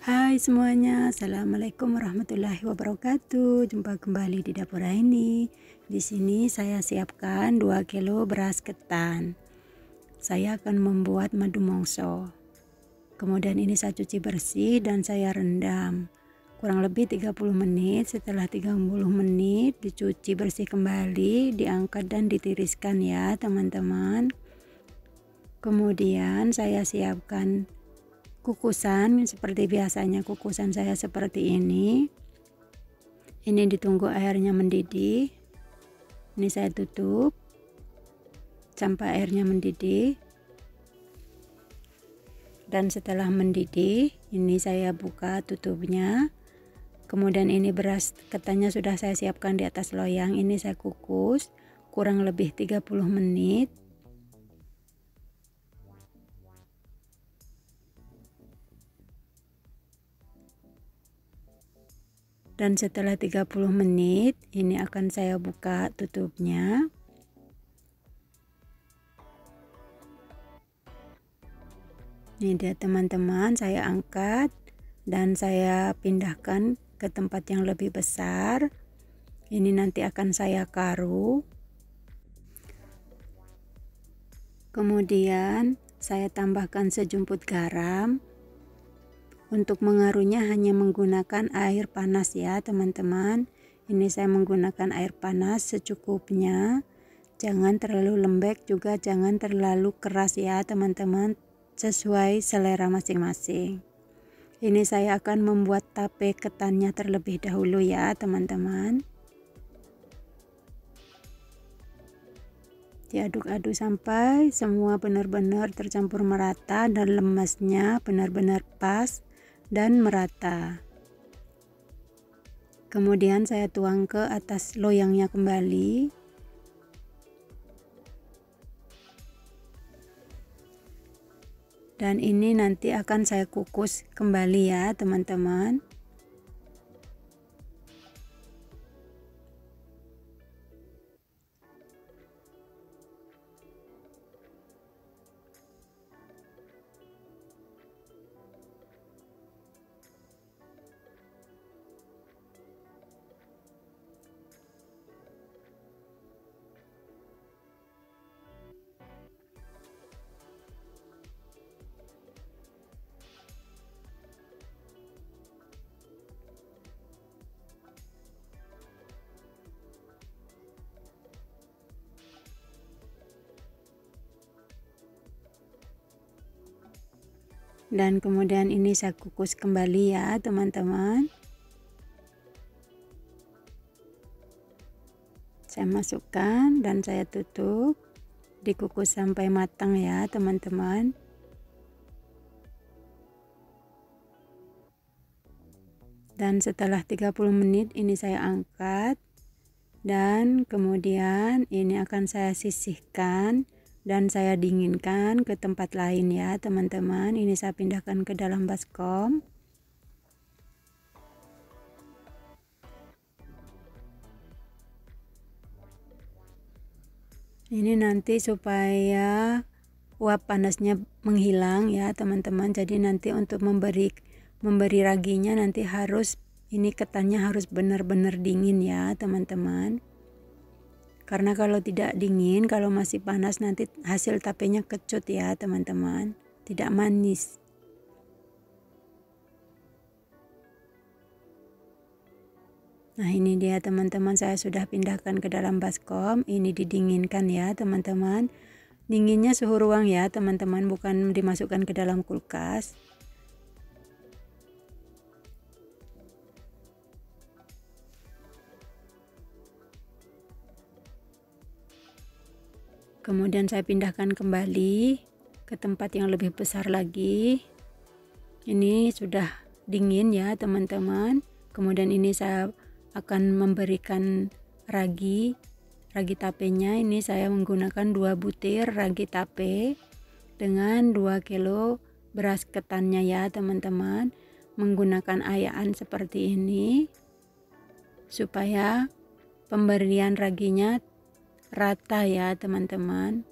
Hai semuanya, assalamualaikum warahmatullahi wabarakatuh. Jumpa kembali di dapur Aini. Di sini saya siapkan 2 kilo beras ketan. Saya akan membuat madu mongso. Kemudian ini saya cuci bersih dan saya rendam kurang lebih 30 menit. Setelah 30 menit dicuci bersih kembali, diangkat dan ditiriskan ya teman-teman. Kemudian saya siapkan kukusan. Seperti biasanya kukusan saya seperti ini ditunggu airnya mendidih. Ini saya tutup sampai airnya mendidih, dan setelah mendidih ini saya buka tutupnya. Kemudian ini beras ketannya sudah saya siapkan di atas loyang. Ini saya kukus kurang lebih 30 menit. Dan setelah 30 menit ini akan saya buka tutupnya. Ini dia teman-teman, saya angkat dan saya pindahkan ke tempat yang lebih besar. Ini nanti akan saya karu. Kemudian saya tambahkan sejumput garam. Untuk mengaruhnya hanya menggunakan air panas ya teman-teman. Ini saya menggunakan air panas secukupnya. Jangan terlalu lembek, juga jangan terlalu keras ya teman-teman, sesuai selera masing-masing. Ini saya akan membuat tape ketannya terlebih dahulu ya teman-teman. Diaduk-aduk sampai semua benar-benar tercampur merata dan lemesnya benar-benar pas dan merata. Kemudian saya tuang ke atas loyangnya kembali. Dan ini nanti akan saya kukus kembali ya teman-teman. Dan kemudian ini saya kukus kembali ya teman-teman. Saya masukkan dan saya tutup, dikukus sampai matang ya teman-teman. Dan setelah 30 menit ini saya angkat, dan kemudian ini akan saya sisihkan dan saya dinginkan ke tempat lain ya teman-teman. Ini saya pindahkan ke dalam baskom. Ini nanti supaya uap panasnya menghilang ya teman-teman. Jadi nanti untuk memberi raginya nanti harus, ini ketannya harus benar-benar dingin ya teman-teman. Karena kalau tidak dingin, kalau masih panas nanti hasil tapenya kecut ya teman-teman, tidak manis. Nah ini dia teman-teman, saya sudah pindahkan ke dalam baskom. Ini didinginkan ya teman-teman. Dinginnya suhu ruang ya teman-teman, bukan dimasukkan ke dalam kulkas. Kemudian saya pindahkan kembali ke tempat yang lebih besar lagi. Ini sudah dingin ya teman-teman. Kemudian ini saya akan memberikan ragi tapenya. Ini saya menggunakan 2 butir ragi tape dengan 2 kilo beras ketannya ya teman-teman. Menggunakan ayaan seperti ini supaya pemberian raginya rata ya teman-teman.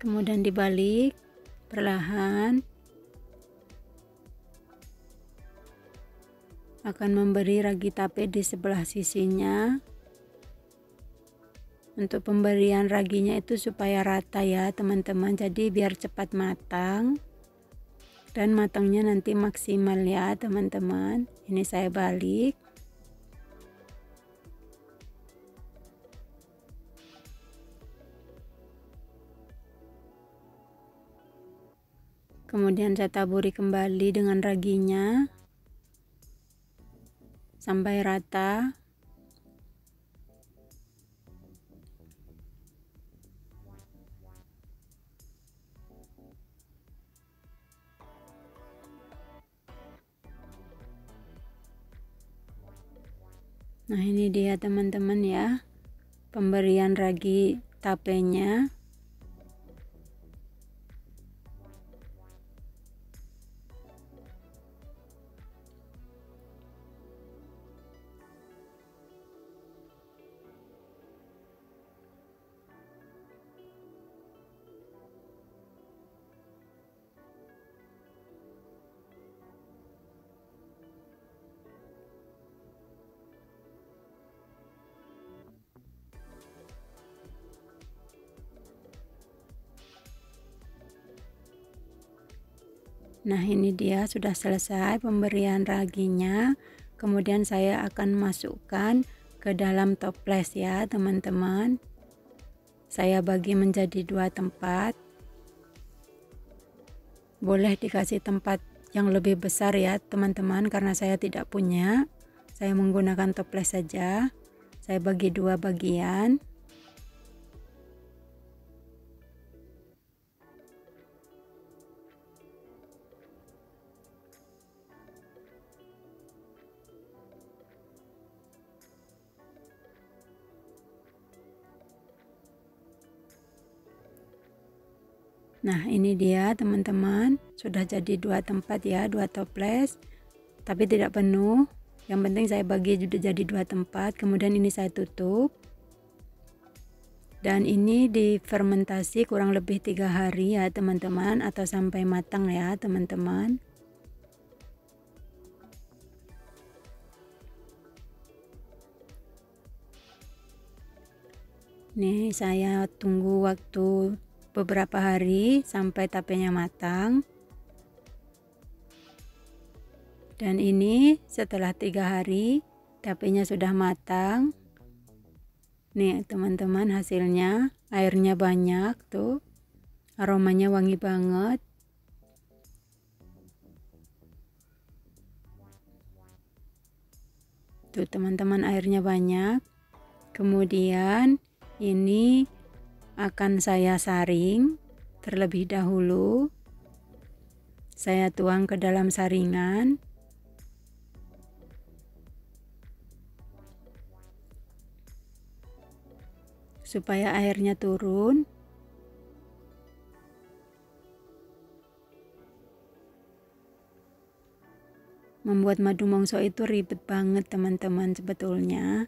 kemudian dibalik perlahan, akan memberi ragi tape di sebelah sisinya. Untuk pemberian raginya itu supaya rata ya teman-teman, jadi biar cepat matang dan matangnya nanti maksimal ya teman-teman. Ini saya balik. Kemudian saya taburi kembali dengan raginya sampai rata. Nah, ini dia teman-teman ya, pemberian ragi tapenya. Nah, ini dia sudah selesai pemberian raginya. Kemudian saya akan masukkan ke dalam toples ya teman-teman. Saya bagi menjadi 2 tempat. Boleh dikasih tempat yang lebih besar ya teman-teman, karena saya tidak punya. Saya menggunakan toples saja. Saya bagi 2 bagian. Nah, ini dia teman-teman, sudah jadi 2 tempat ya, 2 toples, tapi tidak penuh. Yang penting saya bagi jadi 2 tempat. Kemudian ini saya tutup, dan ini difermentasi kurang lebih 3 hari ya teman-teman, atau sampai matang ya teman-teman. Nih, saya tunggu waktu beberapa hari sampai tapenya matang. Dan ini setelah 3 hari tapenya sudah matang. Nih teman-teman, hasilnya airnya banyak tuh, aromanya wangi banget. Tuh teman-teman, airnya banyak. Kemudian ini akan saya saring terlebih dahulu. Saya tuang ke dalam saringan. Supaya airnya turun. Membuat madu mongso itu ribet banget teman-teman sebetulnya.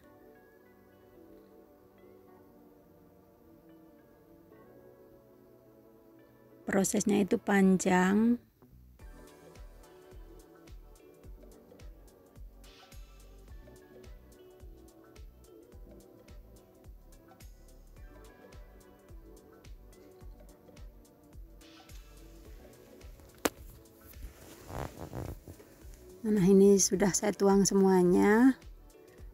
Prosesnya itu panjang. Nah, ini sudah saya tuang semuanya.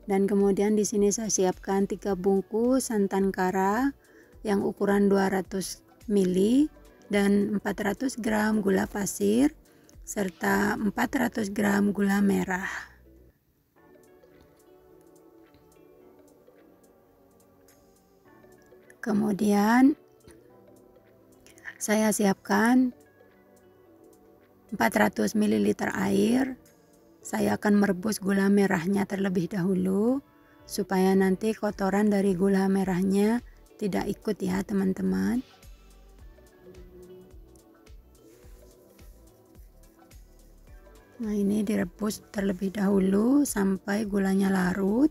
Dan kemudian di sini saya siapkan 3 bungkus santan kara yang ukuran 200 ml dan 400 gram gula pasir serta 400 gram gula merah. Kemudian saya siapkan 400 ml air. Saya akan merebus gula merahnya terlebih dahulu supaya nanti kotoran dari gula merahnya tidak ikut ya teman-teman. Nah, ini direbus terlebih dahulu sampai gulanya larut.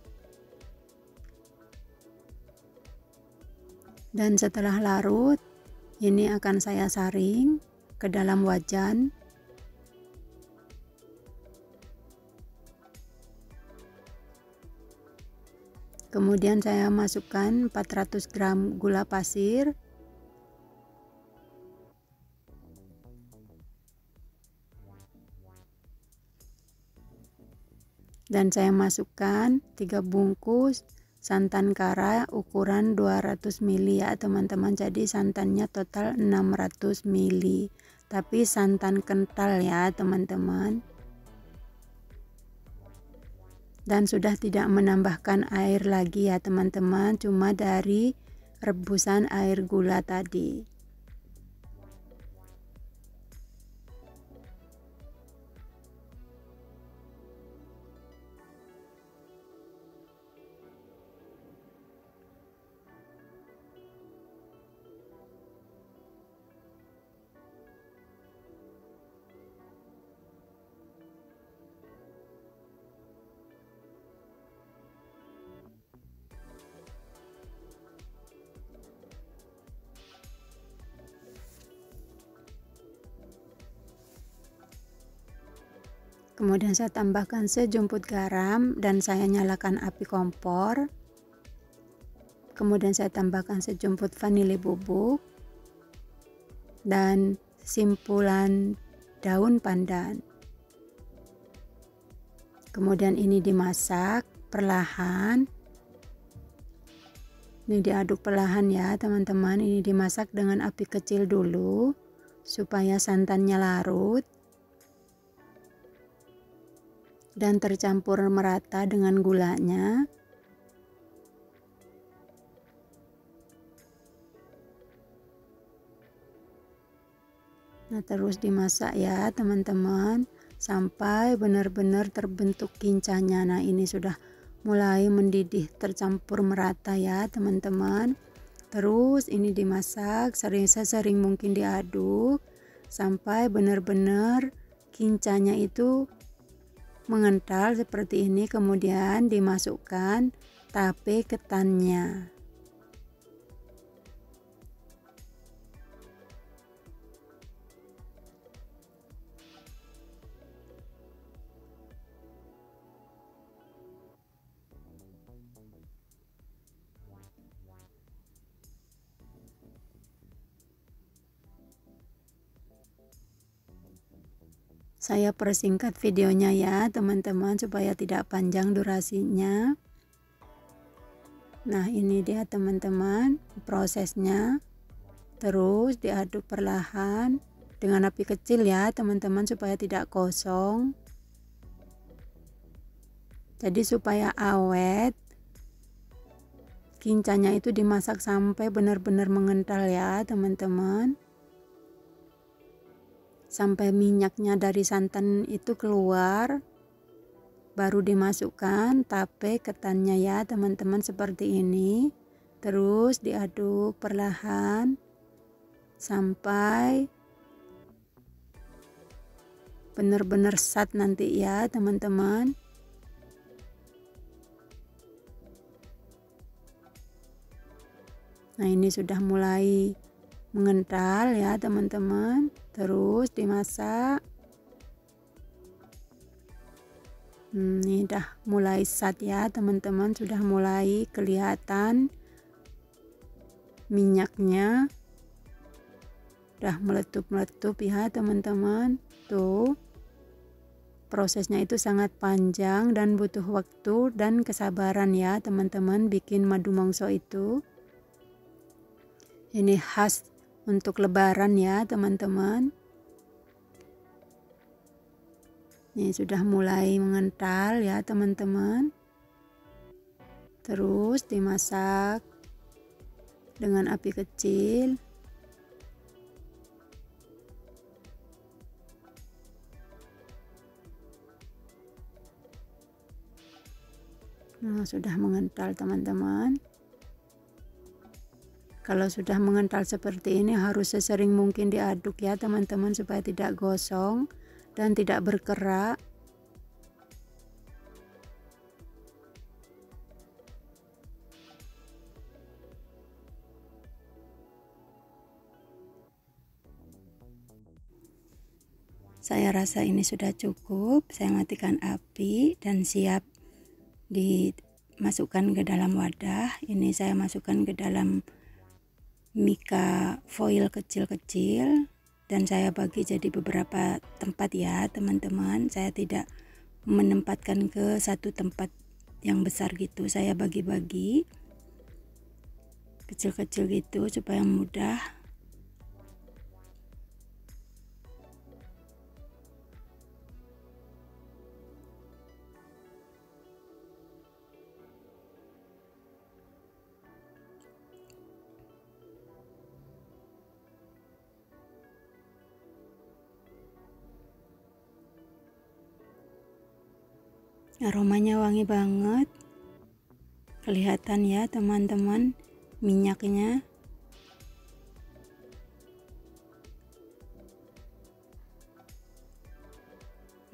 Dan setelah larut, Ini akan saya saring ke dalam wajan. Kemudian saya masukkan 400 gram gula pasir. Dan saya masukkan 3 bungkus santan kara ukuran 200 ml ya teman-teman. Jadi santannya total 600 ml, tapi santan kental ya teman-teman. Dan sudah tidak menambahkan air lagi ya teman-teman, cuma dari rebusan air gula tadi. Kemudian saya tambahkan sejumput garam dan saya nyalakan api kompor. Kemudian saya tambahkan sejumput vanili bubuk dan simpulan daun pandan. Kemudian ini dimasak perlahan. Ini diaduk perlahan ya teman-teman. Ini dimasak dengan api kecil dulu supaya santannya larut dan tercampur merata dengan gulanya. Nah, terus dimasak ya teman-teman sampai benar-benar terbentuk kincanya. Nah, ini sudah mulai mendidih, tercampur merata ya teman-teman. Terus ini dimasak sesering mungkin diaduk sampai benar-benar kincanya itu mengental seperti ini. Kemudian dimasukkan tape ketannya. Saya persingkat videonya ya teman-teman supaya tidak panjang durasinya. Nah, ini dia teman-teman prosesnya. Terus diaduk perlahan dengan api kecil ya teman-teman supaya tidak gosong. Jadi supaya awet, kincanya itu dimasak sampai benar-benar mengental ya teman-teman. Sampai minyaknya dari santan itu keluar, baru dimasukkan tape ketannya ya teman-teman seperti ini. Terus diaduk perlahan sampai benar-benar sat nanti ya teman-teman. Nah, ini sudah mulai mengental ya teman-teman. Terus dimasak. Ini udah mulai sat ya teman-teman, sudah mulai kelihatan minyaknya. Udah meletup-meletup ya teman-teman. Tuh. Prosesnya itu sangat panjang dan butuh waktu dan kesabaran ya teman-teman bikin madu mongso itu. Ini khas untuk lebaran ya teman-teman. Ini sudah mulai mengental ya teman-teman. Terus dimasak dengan api kecil. Nah, sudah mengental teman-teman. Kalau sudah mengental seperti ini harus sesering mungkin diaduk ya teman-teman supaya tidak gosong dan tidak berkerak. Saya rasa ini sudah cukup. Saya matikan api dan siap dimasukkan ke dalam wadah. Ini saya masukkan ke dalam mika foil kecil-kecil dan saya bagi jadi beberapa tempat ya teman-teman. Saya tidak menempatkan ke satu tempat yang besar gitu, saya bagi-bagi kecil-kecil gitu supaya mudah. Aromanya wangi banget, kelihatan ya teman-teman minyaknya.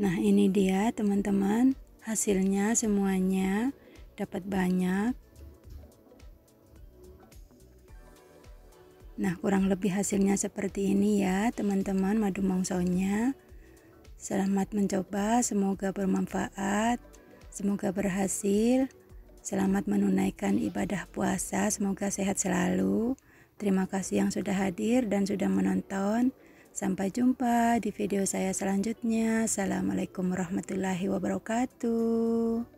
Nah ini dia teman-teman hasilnya, semuanya dapat banyak. Nah kurang lebih hasilnya seperti ini ya teman-teman madu mongsonya. Selamat mencoba, semoga bermanfaat, semoga berhasil. Selamat menunaikan ibadah puasa, semoga sehat selalu. Terima kasih yang sudah hadir dan sudah menonton. Sampai jumpa di video saya selanjutnya. Assalamualaikum warahmatullahi wabarakatuh.